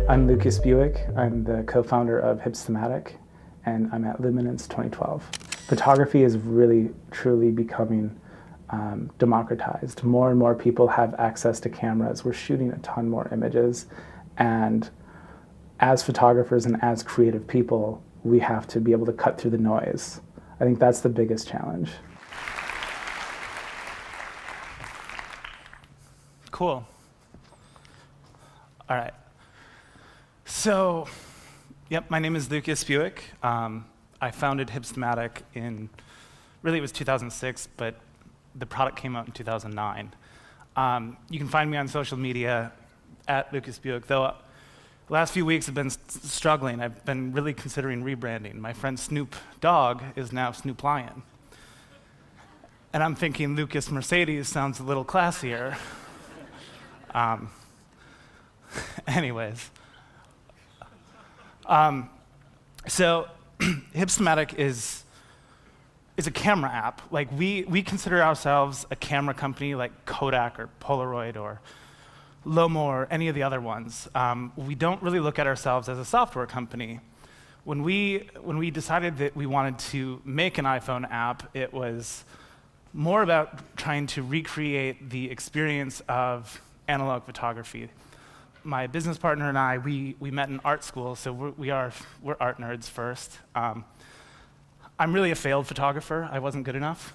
I'm Lucas Buick. I'm the co-founder of Hipsmatic, and I'm at Luminance 2012. Photography is really, truly becoming democratized. More and more people have access to cameras. We're shooting a ton more images, and as photographers and as creative people, we have to be able to cut through the noise. I think that's the biggest challenge. Cool. All right. So, yep, my name is Lucas Buick. I founded Hipstamatic really it was 2006, but the product came out in 2009. You can find me on social media at Lucas Buick, though the last few weeks have been struggling. I've been really considering rebranding. My friend Snoop Dogg is now Snoop Lion. And I'm thinking Lucas Mercedes sounds a little classier. Anyways. So Hipsmatic is a camera app. Like we consider ourselves a camera company like Kodak or Polaroid or Lomo or any of the other ones. We don't really look at ourselves as a software company. When we decided that we wanted to make an iPhone app, it was more about trying to recreate the experience of analog photography. My business partner and I, we met in art school, so we're art nerds first. I'm really a failed photographer. I wasn't good enough.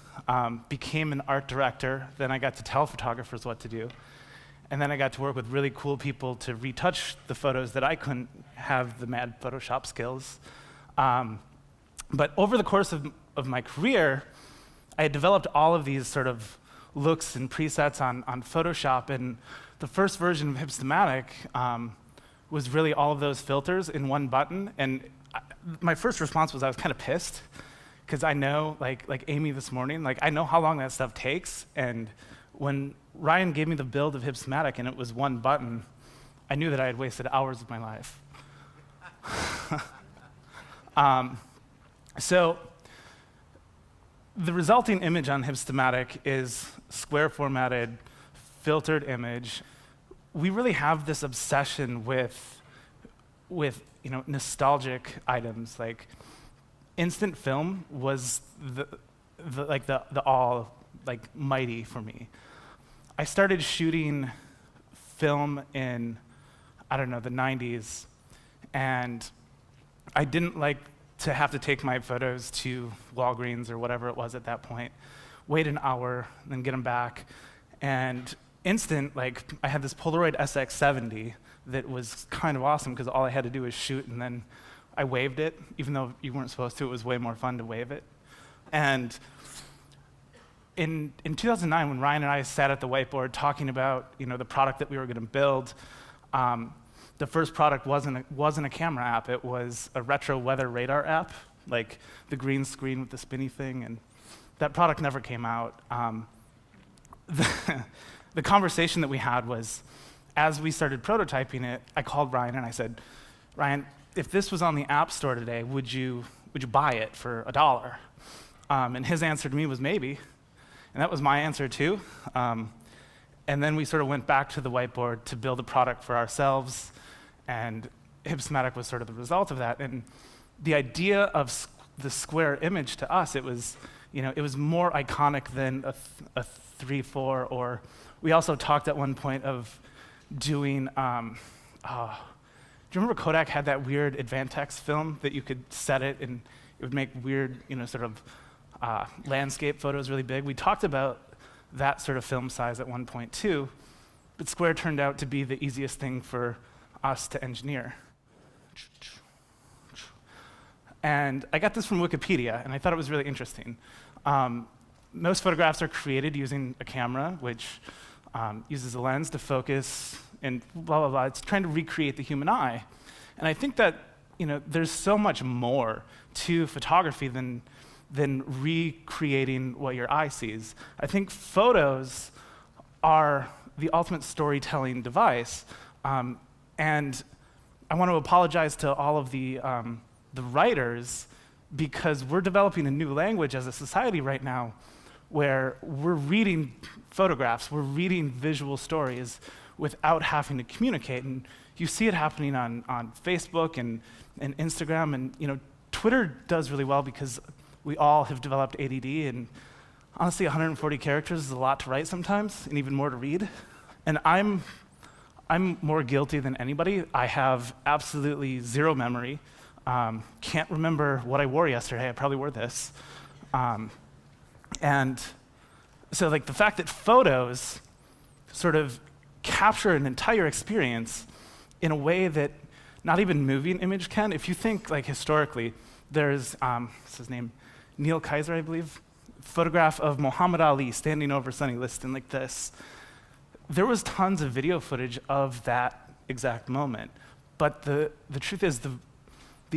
Became an art director, then I got to tell photographers what to do. And then I got to work with really cool people to retouch the photos that I couldn't have the mad Photoshop skills. But over the course of my career, I had developed all of these sort of looks and presets on Photoshop, and the first version of Hipstamatic was really all of those filters in one button. And my first response was I was kind of pissed, because I know, like Amy this morning, like I know how long that stuff takes. And when Ryan gave me the build of Hipsmatic and it was one button, I knew that I had wasted hours of my life. So the resulting image on Hipstamatic is square formatted, filtered image. We really have this obsession with nostalgic items. Like instant film was the mighty for me. I started shooting film in, I don't know, the 90s, and I didn't like to have to take my photos to Walgreens or whatever it was at that point, wait an hour, then get them back. And instant, like I had this Polaroid SX70 that was kind of awesome because all I had to do was shoot, and then I waved it, even though you weren't supposed to. It was way more fun to wave it. And in 2009, when Ryan and I sat at the whiteboard talking about the product that we were going to build, the first product wasn't a camera app. It was a retro weather radar app, like the green screen with the spinny thing, and that product never came out. The conversation that we had was, as we started prototyping it, I called Ryan and I said, Ryan, if this was on the App Store today, would you buy it for $1? And his answer to me was maybe, and that was my answer too. And then we sort of went back to the whiteboard to build a product for ourselves, and Hipsmatic was sort of the result of that. And the idea of the square image to us, it was more iconic than a 3.4, or we also talked at one point of doing, do you remember Kodak had that weird Advantex film that you could set it and it would make weird, sort of landscape photos really big? We talked about that sort of film size at one point too, but square turned out to be the easiest thing for us to engineer. And I got this from Wikipedia, and I thought it was really interesting. Most photographs are created using a camera, which uses a lens to focus and blah, blah, blah. It's trying to recreate the human eye. And I think that there's so much more to photography than recreating what your eye sees. I think photos are the ultimate storytelling device. And I want to apologize to all of the writers, because we're developing a new language as a society right now where we're reading photographs, we're reading visual stories without having to communicate. And you see it happening on Facebook and Instagram, and Twitter does really well because we all have developed ADD, and honestly, 140 characters is a lot to write sometimes, and even more to read. And I'm more guilty than anybody. I have absolutely zero memory. Can't remember what I wore yesterday. I probably wore this. And so like the fact that photos sort of capture an entire experience in a way that not even moving image can. If you think like historically, there's, what's his name? Neil Kaiser, I believe, photograph of Muhammad Ali standing over Sonny Liston like this. There was tons of video footage of that exact moment. But the truth is the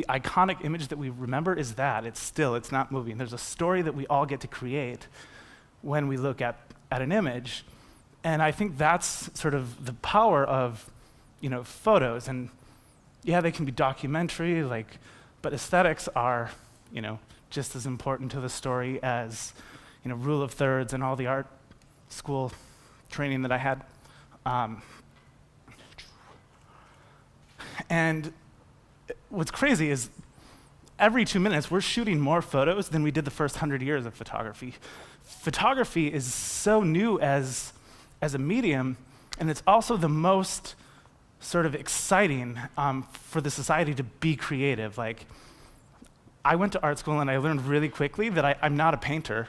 iconic image that we remember is that. It's not moving. There's a story that we all get to create when we look at an image. And I think that's sort of the power of photos. And yeah, they can be documentary, but aesthetics are just as important to the story as rule of thirds and all the art school training that I had. And what's crazy is every 2 minutes we're shooting more photos than we did the first 100 years of photography. Photography is so new as a medium, and it's also the most sort of exciting for the society to be creative. Like, I went to art school and I learned really quickly that I'm not a painter.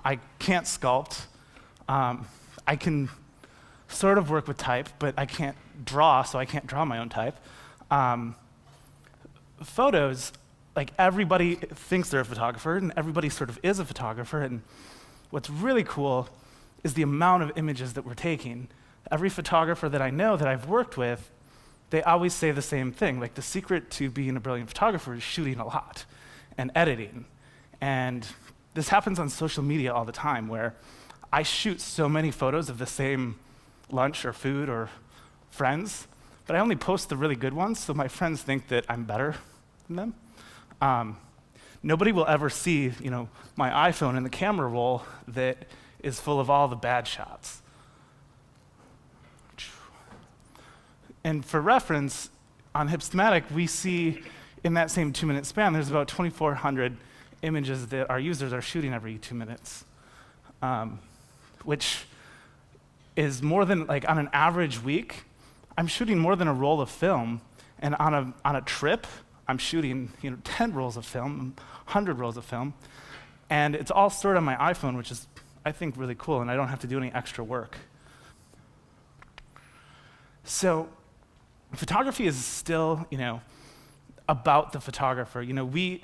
I can't sculpt. I can sort of work with type, but I can't draw, so I can't draw my own type. Photos, like everybody thinks they're a photographer, and everybody sort of is a photographer, and what's really cool is the amount of images that we're taking. Every photographer that I know that I've worked with, they always say the same thing. Like, the secret to being a brilliant photographer is shooting a lot and editing. And this happens on social media all the time, where I shoot so many photos of the same lunch or food or friends, but I only post the really good ones, so my friends think that I'm better than them. Nobody will ever see, my iPhone in the camera roll that is full of all the bad shots. And for reference, on Hipsmatic, we see in that same 2-minute span, there's about 2,400 images that our users are shooting every 2 minutes, which is more than, like, on an average week, I'm shooting more than a roll of film, and on a trip, I'm shooting 10 rolls of film, 100 rolls of film, and it's all stored on my iPhone, which is, I think, really cool, and I don't have to do any extra work. So photography is still, about the photographer. We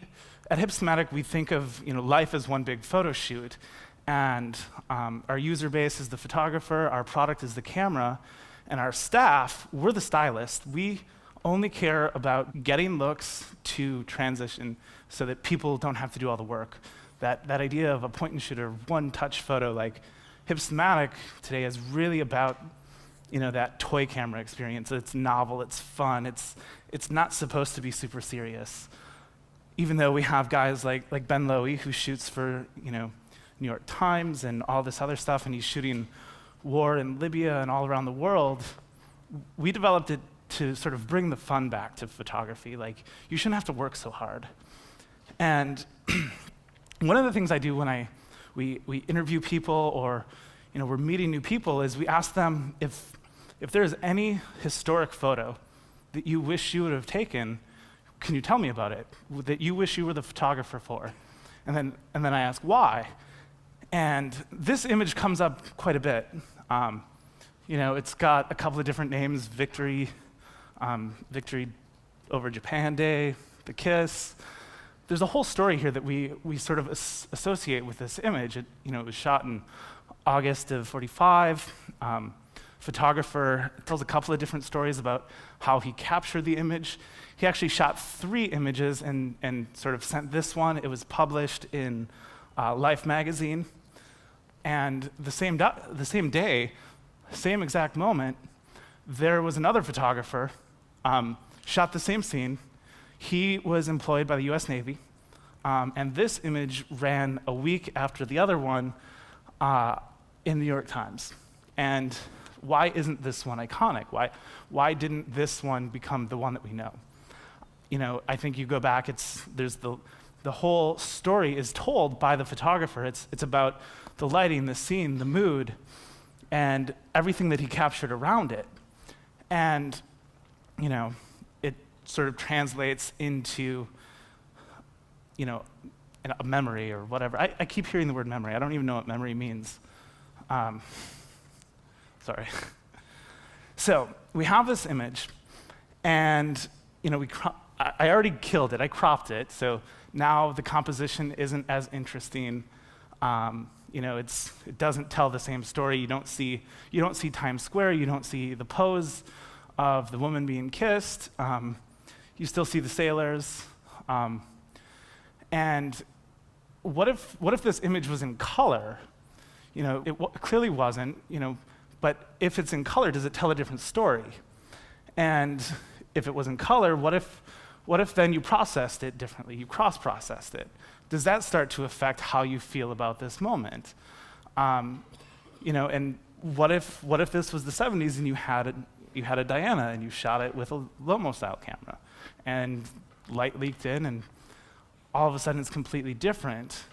at Hipsmatic, we think of life as one big photo shoot, and our user base is the photographer, our product is the camera, and our staff, we're the stylists. We only care about getting looks to transition so that people don't have to do all the work. That idea of a point-and-shoot or one-touch photo, like Hipsmatic today, is really about that toy camera experience. It's novel, it's fun, it's not supposed to be super serious. Even though we have guys like Ben Lowy, who shoots for New York Times and all this other stuff, and he's shooting war in Libya and all around the world, we developed it to sort of bring the fun back to photography. Like, you shouldn't have to work so hard. And one of the things I do when we interview people or we're meeting new people is we ask them if there's any historic photo that you wish you would have taken, can you tell me about it, that you wish you were the photographer for? And then I ask why. And this image comes up quite a bit. It's got a couple of different names: victory over Japan Day, the kiss. There's a whole story here that we sort of associate with this image. It was shot in August of '45. Photographer tells a couple of different stories about how he captured the image. He actually shot 3 images and sort of sent this one. It was published in Life magazine. And the same day, same exact moment, there was another photographer, shot the same scene. He was employed by the US Navy, and this image ran a week after the other one in the New York Times. And why isn't this one iconic? Why didn't this one become the one that we know? I think you go back, there's the whole story is told by the photographer. It's about the lighting, the scene, the mood, and everything that he captured around it. And, it sort of translates into, a memory or whatever. I keep hearing the word memory. I don't even know what memory means. Sorry. So we have this image, and I already killed it. I cropped it, so now the composition isn't as interesting. It doesn't tell the same story. You don't see Times Square. You don't see the pose of the woman being kissed. You still see the sailors. And what if this image was in color? It clearly wasn't. But if it's in color, does it tell a different story? And if it was in color, what if then you processed it differently? You cross-processed it. Does that start to affect how you feel about this moment? And what if this was the 70s and you had a Diana and you shot it with a Lomo-style camera, and light leaked in, and all of a sudden it's completely different?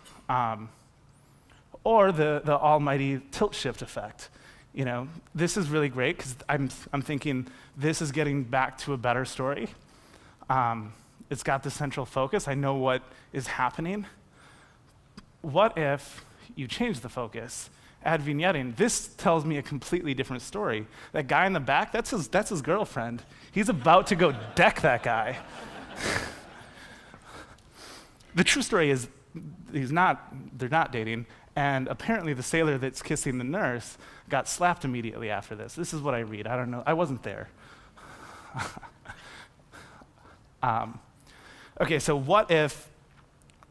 Or the almighty tilt shift effect. This is really great because I'm thinking this is getting back to a better story. It's got the central focus. I know what is happening. What if you change the focus? Add vignetting. This tells me a completely different story. That guy in the back, that's his girlfriend. He's about to go deck that guy. The true story is they're not dating, and apparently the sailor that's kissing the nurse got slapped immediately after this. This is what I read. I don't know. I wasn't there. Okay, so what if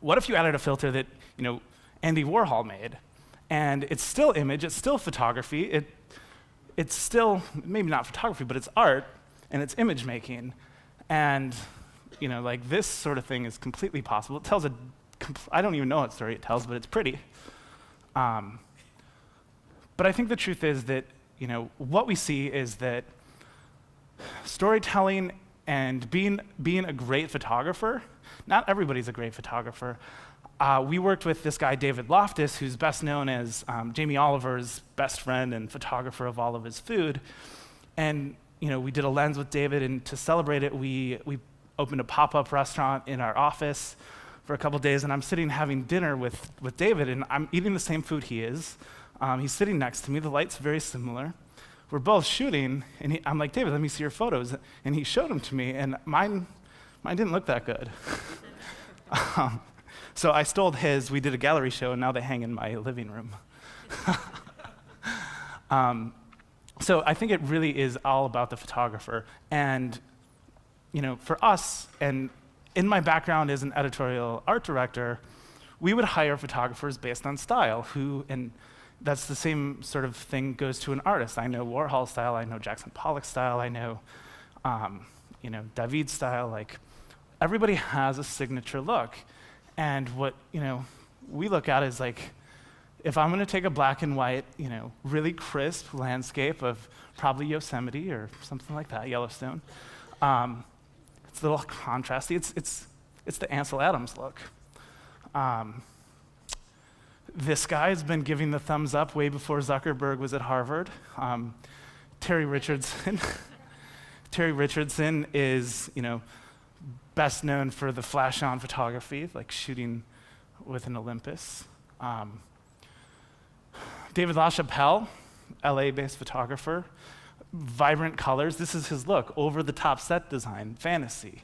you added a filter that Andy Warhol made, and it's still image, it's still photography, it's still maybe not photography, but it's art and it's image making, and this sort of thing is completely possible. It tells I don't even know what story it tells, but it's pretty. But I think the truth is that what we see is that storytelling and being a great photographer, not everybody's a great photographer. We worked with this guy, David Loftus, who's best known as Jamie Oliver's best friend and photographer of all of his food. And we did a lens with David, and to celebrate it, we opened a pop-up restaurant in our office for a couple days, and I'm sitting having dinner with David, and I'm eating the same food he is. He's sitting next to me. The light's very similar. We're both shooting, and I'm like, David, let me see your photos. And he showed them to me, and mine didn't look that good. So I stole his. We did a gallery show, and now they hang in my living room. So I think it really is all about the photographer. And for us, and in my background as an editorial art director, we would hire photographers based on style, and that's the same sort of thing goes to an artist. I know Warhol style, I know Jackson Pollock style, I know, David style. Like, everybody has a signature look, and what we look at is like, if I'm going to take a black and white, really crisp landscape of probably Yosemite or something like that, Yellowstone. It's a little contrasty. It's the Ansel Adams look. This guy's been giving the thumbs up way before Zuckerberg was at Harvard. Terry Richardson. Terry Richardson is, best known for the flash-on photography, like shooting with an Olympus. David LaChapelle, LA-based photographer. Vibrant colors. This is his look. Over-the-top set design, fantasy.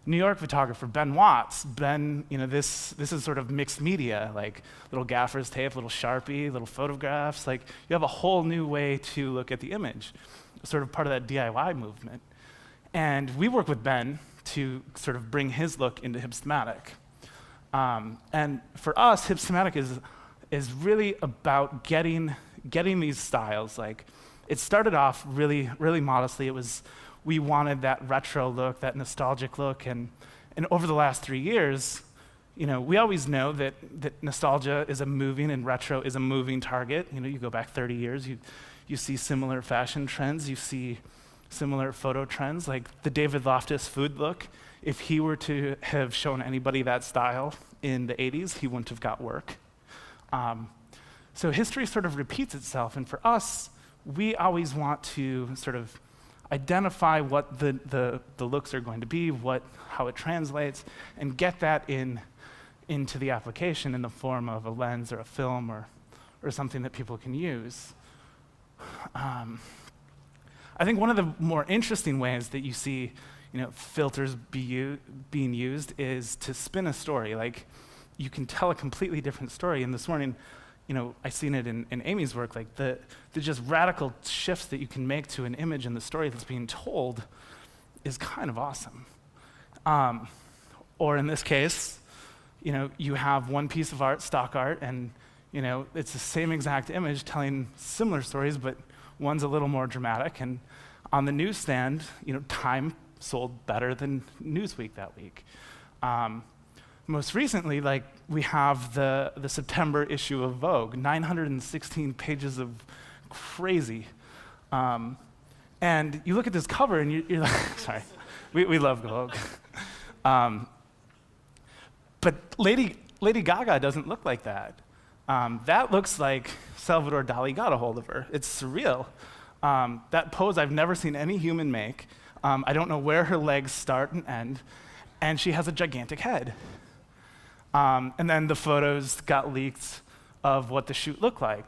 New York photographer Ben Watts. Ben, this is sort of mixed media, like little gaffer's tape, little Sharpie, little photographs. Like, you have a whole new way to look at the image, sort of part of that DIY movement. And we work with Ben to sort of bring his look into Hipstamatic. And for us, Hipstamatic is really about getting these styles. Like, it started off really, really modestly. We wanted that retro look, that nostalgic look, and over the last 3 years, we always know that nostalgia is a moving and retro is a moving target. You go back 30 years, you see similar fashion trends, you see similar photo trends, like the David Loftus food look. If he were to have shown anybody that style in the 80s, he wouldn't have got work. So history sort of repeats itself, and for us, we always want to sort of identify what the looks are going to be, how it translates, and get that into the application in the form of a lens or a film or something that people can use. I think one of the more interesting ways that you see filters being used is to spin a story. Like, you can tell a completely different story. And this morning, I seen it in Amy's work, like the just radical shifts that you can make to an image and the story that's being told is kind of awesome. Or in this case, you have one piece of art, stock art, and it's the same exact image telling similar stories, but one's a little more dramatic. And on the newsstand, Time sold better than Newsweek that week. Most recently, we have the September issue of Vogue, 916 pages of crazy. And you look at this cover and you're like, sorry, we love Vogue. But Lady Gaga doesn't look like that. That looks like Salvador Dali got a hold of her. It's surreal. That pose I've never seen any human make. I don't know where her legs start and end. And she has a gigantic head. And then the photos got leaked of what the shoot looked like.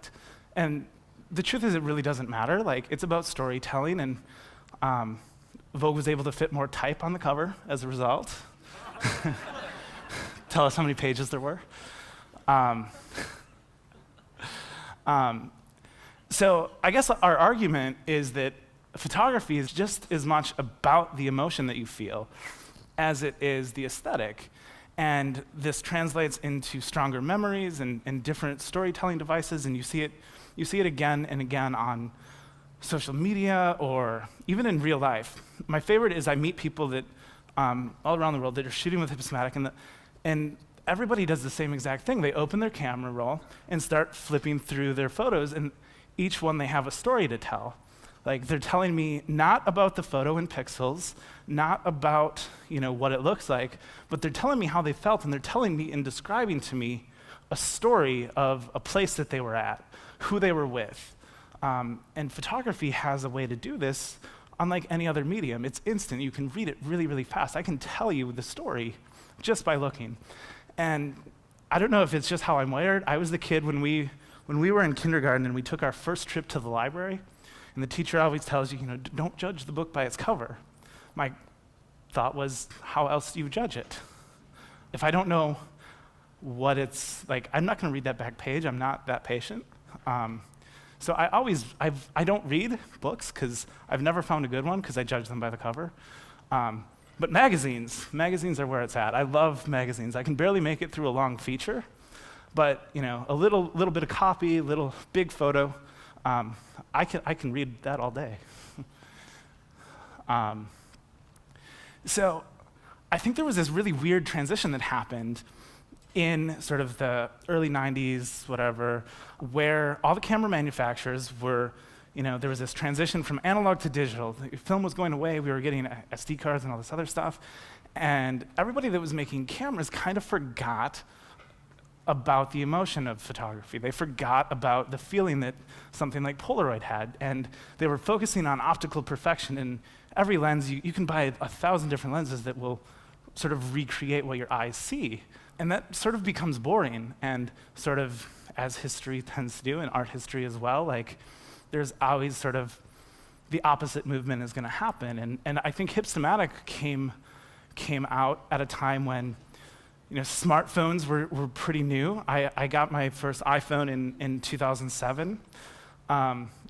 And the truth is, it really doesn't matter. It's about storytelling, and Vogue was able to fit more type on the cover as a result. Tell us how many pages there were. So I guess our argument is that photography is just as much about the emotion that you feel as it is the aesthetic. And this translates into stronger memories and different storytelling devices, and you see it again and again on social media or even in real life. My favorite is I meet people that all around the world that are shooting with Hipsmatic, and everybody does the same exact thing. They open their camera roll and start flipping through their photos, and each one they have a story to tell. They're telling me not about the photo in pixels, not about what it looks like, but they're telling me how they felt, and they're telling me and describing to me a story of a place that they were at, who they were with. And photography has a way to do this unlike any other medium. It's instant. You can read it really, really fast. I can tell you the story just by looking. And I don't know if it's just how I'm wired. I was the kid when we were in kindergarten and we took our first trip to the library. And the teacher always tells you, don't judge the book by its cover. My thought was, how else do you judge it? If I don't know what it's like, I'm not going to read that back page. I'm not that patient. So I don't read books because I've never found a good one because I judge them by the cover. But magazines are where it's at. I love magazines. I can barely make it through a long feature, but a little bit of copy, little big photo. I can read that all day. So I think there was this really weird transition that happened in sort of the early 90s, whatever, where all the camera manufacturers were, there was this transition from analog to digital. The film was going away, we were getting SD cards and all this other stuff, and everybody that was making cameras kind of forgot about the emotion of photography. They forgot about the feeling that something like Polaroid had, and they were focusing on optical perfection. And every lens, you can buy 1,000 different lenses that will sort of recreate what your eyes see. And that sort of becomes boring, and sort of, as history tends to do, and art history as well, there's always sort of the opposite movement is gonna happen. And I think Hipstamatic came out at a time when smartphones were pretty new. I got my first iPhone in 2007.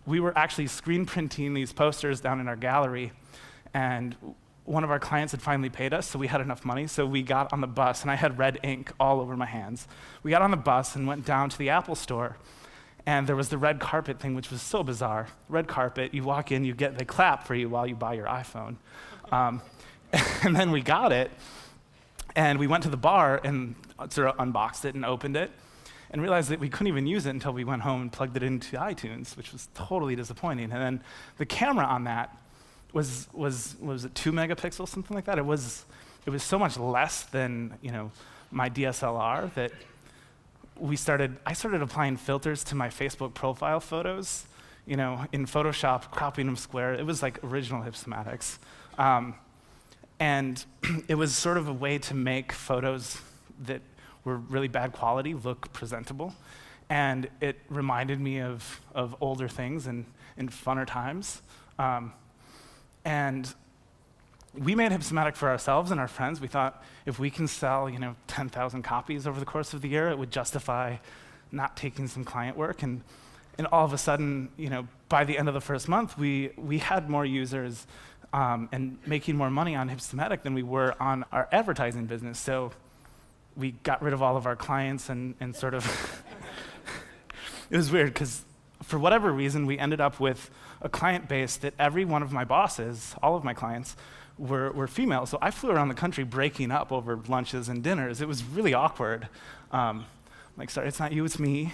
We were actually screen printing these posters down in our gallery, and one of our clients had finally paid us, so we had enough money, so we got on the bus, and I had red ink all over my hands. We got on the bus and went down to the Apple store, and there was the red carpet thing, which was so bizarre. Red carpet, you walk in, they clap for you while you buy your iPhone. And then we got it, And we went to the bar and sort of unboxed it and opened it and realized that we couldn't even use it until we went home and plugged it into iTunes, which was totally disappointing. And then the camera on that was it 2 megapixels, something like that? It was so much less than my DSLR that I started applying filters to my Facebook profile photos, in Photoshop, cropping them square. It was like original Hipstamatics. And it was sort of a way to make photos that were really bad quality look presentable. And it reminded me of older things and funner times. And we made Hipsmatic for ourselves and our friends. We thought if we can sell 10,000 copies over the course of the year, it would justify not taking some client work. And all of a sudden, by the end of the first month, we had more users and making more money on Hipstamatic than we were on our advertising business. So we got rid of all of our clients and sort of, it was weird because for whatever reason, we ended up with a client base that every one of my bosses, all of my clients, were female. So I flew around the country breaking up over lunches and dinners. It was really awkward. Sorry, it's not you, it's me.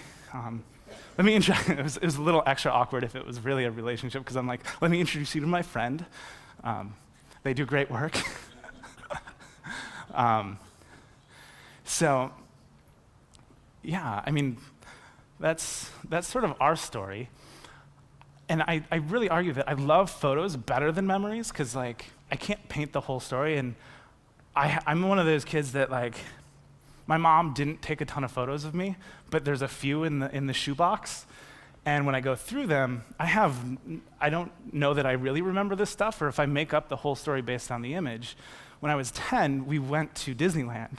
Let me it was a little extra awkward if it was really a relationship, because I'm like, let me introduce you to my friend. They do great work. So, yeah, I mean, that's sort of our story. And I really argue that I love photos better than memories, because I can't paint the whole story. And I'm one of those kids that my mom didn't take a ton of photos of me, but there's a few in the shoebox. And when I go through them, I don't know that I really remember this stuff, or if I make up the whole story based on the image. When I was 10, we went to Disneyland.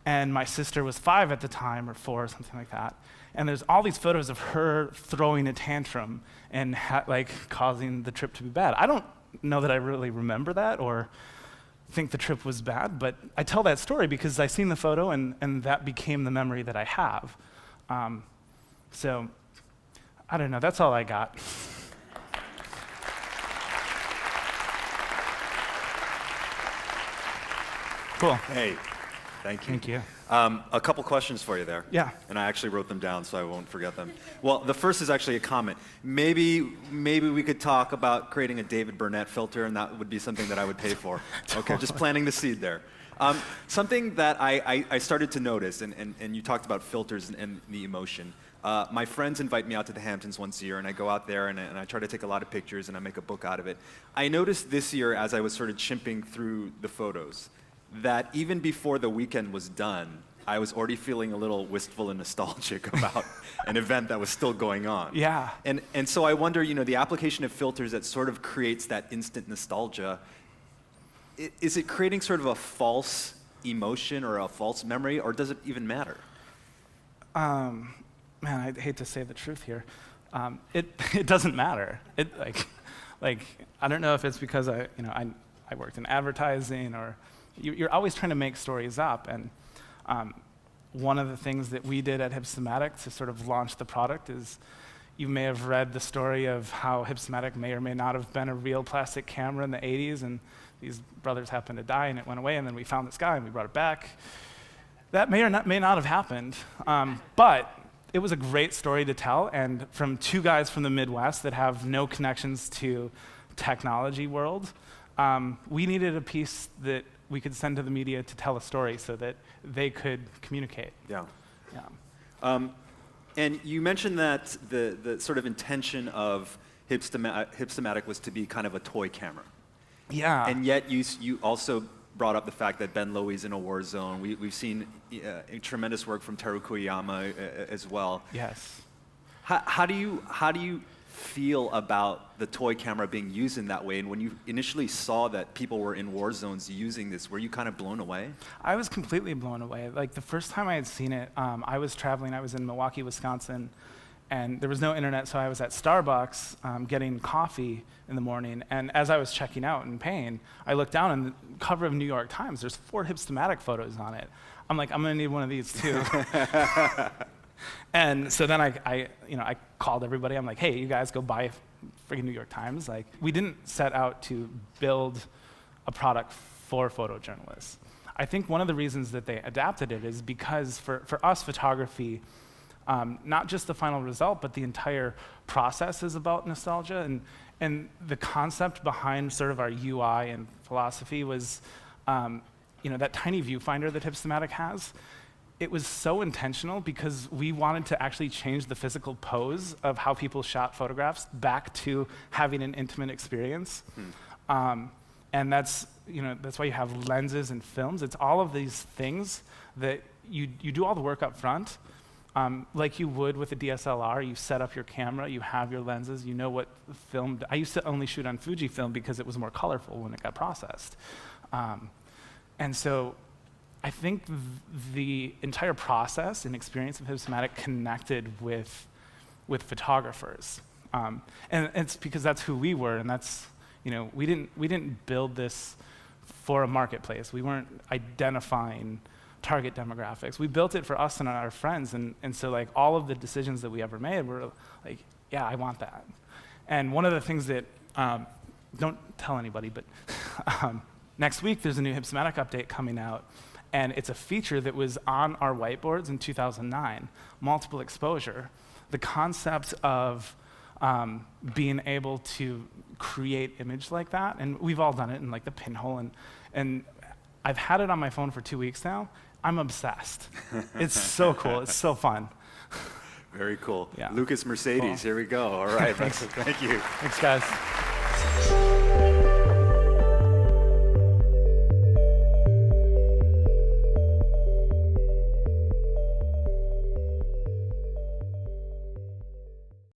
And my sister was 5 at the time, or 4, something like that. And there's all these photos of her throwing a tantrum and causing the trip to be bad. I don't know that I really remember that or think the trip was bad, but I tell that story because I seen the photo and that became the memory that I have. So, I don't know, that's all I got. Cool. Hey, thank you. Thank you. A couple questions for you there. Yeah. And I actually wrote them down so I won't forget them. Well, the first is actually a comment. Maybe we could talk about creating a David Burnett filter, and that would be something that I would pay for. Okay, just planting the seed there. Something that I started to notice, and you talked about filters and the emotion. My friends invite me out to the Hamptons once a year, and I go out there and I try to take a lot of pictures and I make a book out of it. I noticed this year, as I was sort of chimping through the photos, that even before the weekend was done, I was already feeling a little wistful and nostalgic about an event that was still going on. Yeah. And so I wonder, the application of filters that sort of creates that instant nostalgia, is it creating sort of a false emotion or a false memory, or does it even matter? Man, I hate to say the truth here. It doesn't matter. I don't know if it's because I worked in advertising, or you're always trying to make stories up. And one of the things that we did at Hipstamatic to sort of launch the product is, you may have read the story of how Hipstamatic may or may not have been a real plastic camera in the 80s, and these brothers happened to die and it went away, and then we found this guy and we brought it back. That may not have happened, but it was a great story to tell, and from 2 guys from the Midwest that have no connections to technology world, we needed a piece that we could send to the media to tell a story so that they could communicate. Yeah. Yeah. And you mentioned that the sort of intention of Hipstamatic was to be kind of a toy camera. Yeah. And yet you also brought up the fact that Ben Lowey's in a war zone. We've seen tremendous work from Teru Koyama as well. Yes. How do you feel about the toy camera being used in that way? And when you initially saw that people were in war zones using this, were you kind of blown away? I was completely blown away. The first time I had seen it, I was traveling. I was in Milwaukee, Wisconsin, and there was no internet, so I was at Starbucks getting coffee in the morning. And as I was checking out and paying, I looked down, and the cover of New York Times, there's 4 Hipstamatic photos on it. I'm like, I'm gonna need one of these too. And so then I called everybody. I'm like, hey, you guys go buy freaking New York Times. We didn't set out to build a product for photojournalists. I think one of the reasons that they adapted it is because for us, photography, not just the final result, but the entire process is about nostalgia. And the concept behind sort of our UI and philosophy was, that tiny viewfinder that Hipstamatic has. It was so intentional because we wanted to actually change the physical pose of how people shot photographs back to having an intimate experience. And that's why you have lenses and films. It's all of these things that you do all the work up front, like you would with a DSLR. You set up your camera, you have your lenses, you know what film. I used to only shoot on Fujifilm because it was more colorful when it got processed. And so I think the entire process and experience of Hipsmatic connected with photographers. And it's because that's who we were, and that's, we didn't build this for a marketplace. We weren't identifying target demographics. We built it for us and our friends, and so like all of the decisions that we ever made were like, yeah, I want that. And one of the things that, don't tell anybody, but next week there's a new Hipsmatic update coming out, and it's a feature that was on our whiteboards in 2009, multiple exposure. The concept of being able to create image like that, and we've all done it in like the pinhole, and I've had it on my phone for 2 weeks now. I'm obsessed. It's so cool. It's so fun. Very cool. Yeah. Lucas Mercedes, Cool. Here we go. All right. Thank you. Thanks, guys.